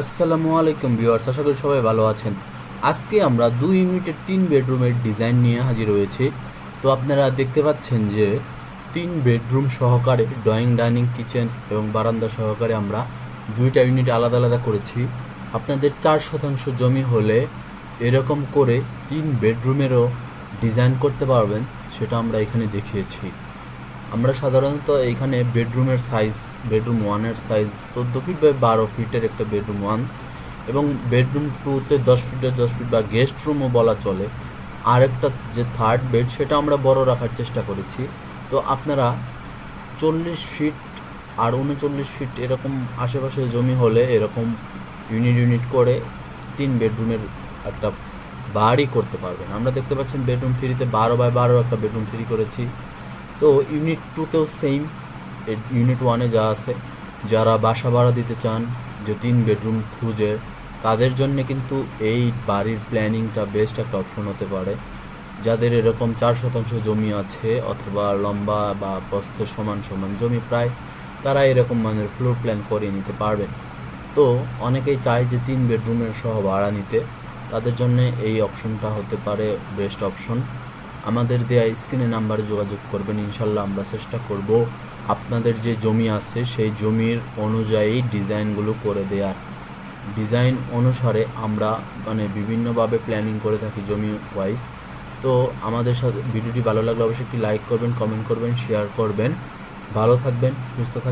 আসসালামু আলাইকুম ভিউয়ার্স, আশা করি সবাই ভালো আছেন। আজকে আমরা 2 ইউনিটের 3 বেডরুমের ডিজাইন নিয়ে হাজির হয়েছি। তো আপনারা দেখতে পাচ্ছেন যে 3 বেডরুম সহকারে ড্রয়িং, ডাইনিং, কিচেন এবং বারান্দা সহকারে আমরা 2টা ইউনিট আলাদা আলাদা করেছি। আপনাদের 4% জমি হলে এরকম করে 3 বেডরুমেরও ডিজাইন করতে পারবেন, সেটা আমরা এখানে দেখিয়েছি। আমরা সাধারণত এইখানে বেডরুমের সাইজ, বেডরুম ওয়ানের সাইজ 14 ফিট বাই 12 ফিটের একটা বেডরুম ওয়ান, এবং বেডরুম টুতে 10 ফিটের 10 ফিট বা গেস্ট রুমও বলা চলে। আর একটা যে থার্ড বেড, সেটা আমরা বড় রাখার চেষ্টা করেছি। তো আপনারা 40 ফিট আর 39 ফিট এরকম আশেপাশে জমি হলে এরকম ইউনিট ইউনিট করে 3 বেডরুমের একটা বাড়ি করতে পারবেন। আমরা দেখতে পাচ্ছেন বেডরুম 3তে 12 বাই 12 একটা বেডরুম 3 করেছি। তো ইউনিট 2তেও সেম, ইউনিট 1-এ যা আছে। যারা বাসা ভাড়া দিতে চান, যে 3 বেডরুম খুঁজে, তাদের জন্য কিন্তু এই বাড়ির প্ল্যানিংটা বেস্ট একটা অপশন হতে পারে। যাদের এরকম 4% জমি আছে অথবা লম্বা বা প্রস্থে সমান সমান জমি প্রায়, তারা এরকম মানের ফ্লোর প্ল্যান করে নিতে পারবেন। তো অনেকেই চায় যে 3 বেডরুমের সহ ভাড়া নিতে, তাদের জন্য এই অপশনটা হতে পারে বেস্ট অপশন। আমাদের দেয়া স্ক্রিনে নাম্বারে যোগাযোগ করবেন, ইনশাল্লাহ আমরা চেষ্টা করব আপনাদের যে জমি আছে সেই জমির অনুযায়ী ডিজাইনগুলো করে দেওয়ার। ডিজাইন অনুসারে আমরা বিভিন্নভাবে প্ল্যানিং করে থাকি জমি ওয়াইজ। তো আমাদের সাথে ভিডিওটি ভালো লাগলে অবশ্যই একটি লাইক করবেন, কমেন্ট করবেন, শেয়ার করবেন। ভালো থাকবেন, সুস্থ থাকবেন।